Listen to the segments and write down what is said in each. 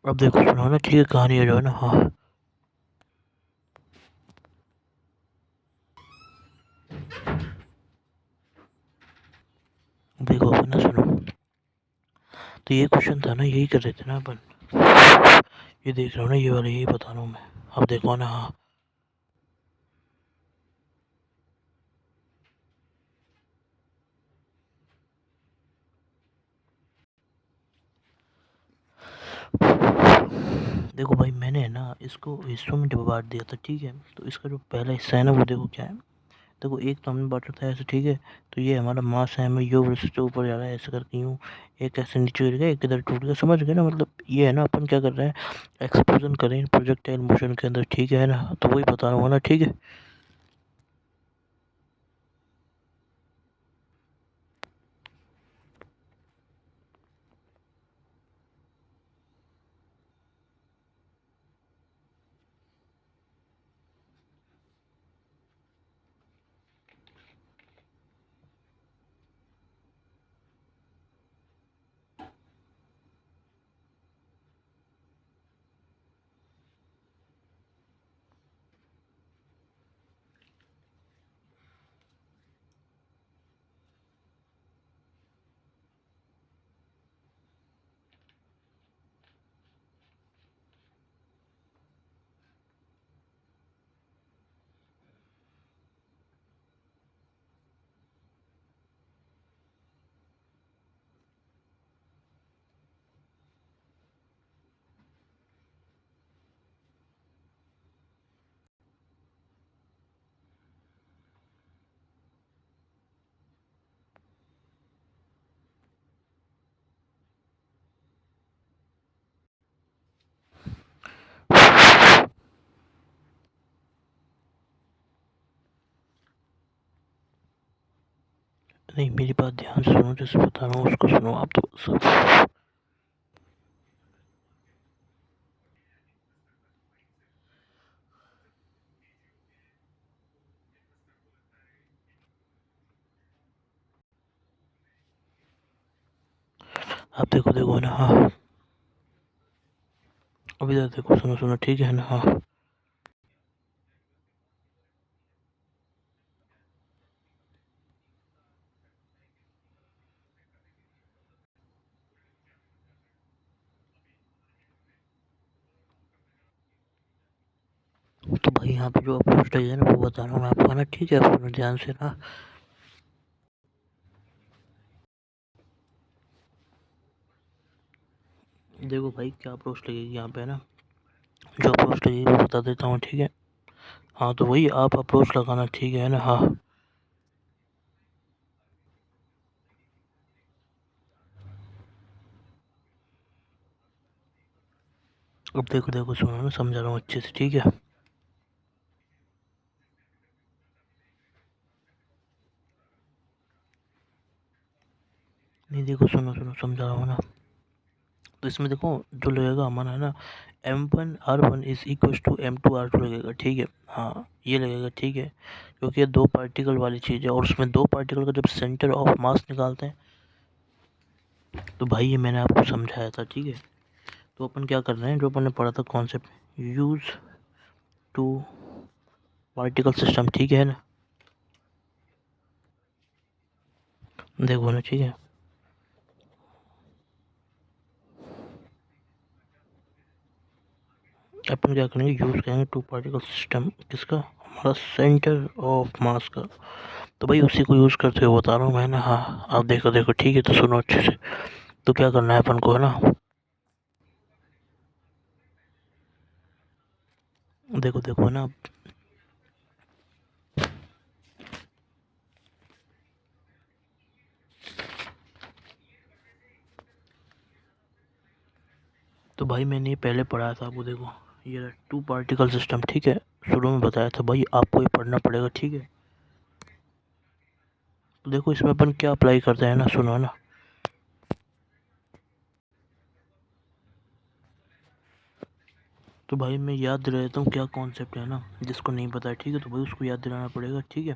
अब देखो सुनो ना, ठीक है, कहानी है जो है ना, हाँ देखो अपन ना, सुनो। तो ये क्वेश्चन था ना, यही कर रहे थे ना अपन। ये देख रहा हूँ ना, ये वाला यही बता रहा हूँ मैं। अब देखो ना, हाँ देखो भाई, मैंने है ना इसको हिस्सों में बांट दिया था, ठीक है। तो इसका जो पहला हिस्सा है ना, वो देखो क्या है। देखो एक तो हमने बांटा था ऐसे, ठीक है। तो ये हमारा मास है, हमें यो वृक्ष से ऊपर जा रहा है ऐसे करके यूँ। एक ऐसे नीचे गिर गया, एक इधर टूट गया, समझ गए ना। मतलब ये है ना, अपन क्या कर रहे हैं, एक्सप्लोजन कर रहे हैं प्रोजेक्टाइल मोशन के अंदर, ठीक है ना। तो वही बता रहा हूँ ना, ठीक है। नहीं, मेरी बात ध्यान से सुनो, जैसे बता रहा हूँ उसको सुनो आप तो सब। आप देखो देखो ना, हाँ अभी इधर देखो, सुनो सुनो, ठीक है ना, हाँ। तो भाई यहाँ पे जो अप्रोच है ना, वो बता रहा हूँ मैं आपको ना, ठीक है। आप सुनो ध्यान से ना। देखो भाई, क्या अप्रोच लगेगी यहाँ पे ना, जो अप्रोच लगेगी वो बता देता हूँ, ठीक है। हाँ तो वही आप अप्रोच लगाना, ठीक है ना, हाँ। अब देखो देखो, सुनो ना, समझा रहा हूँ अच्छे से, ठीक है। नहीं देखो, सुनो सुनो, समझा रहा हूँ ना। तो इसमें देखो, जो लगेगा हमारा है ना, M1 R1 is equal to M2 R2 लगेगा, ठीक है। हाँ ये लगेगा, ठीक है। क्योंकि ये दो पार्टिकल वाली चीज़ है, और उसमें दो पार्टिकल का जब सेंटर ऑफ मास निकालते हैं, तो भाई ये मैंने आपको समझाया था, ठीक है। तो अपन क्या कर रहे हैं, जो अपन ने पढ़ा था concept, use to particle system, ठीक है ना। देखो ना, ठीक है। अपन क्या करेंगे, यूज़ करेंगे टू पार्टिकल सिस्टम, किसका, हमारा सेंटर ऑफ मास का। तो भाई उसी को यूज़ करते हुए बता रहा हूँ मैं ना, हाँ आप देखो देखो, ठीक है। तो सुनो अच्छे से। तो क्या करना है अपन को, है ना। देखो देखो ना। तो भाई मैंने ये पहले पढ़ाया था आपको, देखो। ये टू पार्टिकल सिस्टम, ठीक है। शुरू में बताया था भाई, आपको ये पढ़ना पड़ेगा, ठीक है। तो देखो इसमें अपन क्या अप्लाई करते हैं ना, सुनो ना। तो भाई मैं याद दिला देता हूँ क्या कॉन्सेप्ट है ना, जिसको नहीं पता है, ठीक है। तो भाई उसको याद दिलाना पड़ेगा, ठीक है।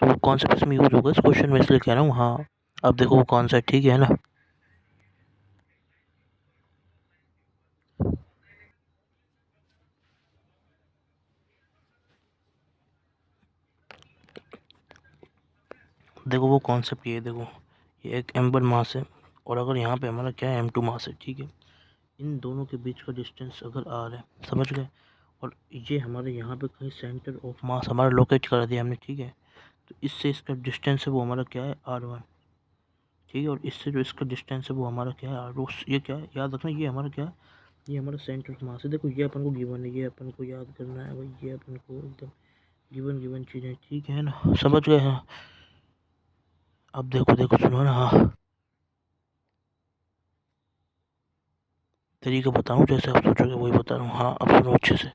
तो वो कॉन्सेप्ट इसमें यूज़ होगा इस क्वेश्चन में, इसलिए कह रहा हूँ, हाँ। अब देखो वो कौन सा है, ठीक है ना। देखो वो कॉन्सेप्ट ये है, देखो ये एक m1 मास है और अगर यहाँ पे हमारा क्या है m2 मास है, ठीक है। इन दोनों के बीच का डिस्टेंस अगर r है, समझ गए, और ये हमारे यहाँ पे कहीं सेंटर ऑफ मास हमारा लोकेट कर दिया हमने, ठीक है। तो इससे इसका डिस्टेंस है वो हमारा क्या है r1, ठीक है। और इससे जो इसका डिस्टेंस है वो हमारा क्या है r2। ये क्या है, याद रखना, ये हमारा क्या है, ये हमारा सेंटर ऑफ मास है। देखो ये अपन को गिवन है, ये अपन को याद करना है भाई, ये अपन को एकदम गिवन चीज़ें, ठीक है ना, समझ गए हैं। अब देखो देखो सुनो ना, हाँ तरीका बताऊँ जैसे आप सोचोगे वही बता रहा हूँ, हाँ अब सुनो अच्छे से।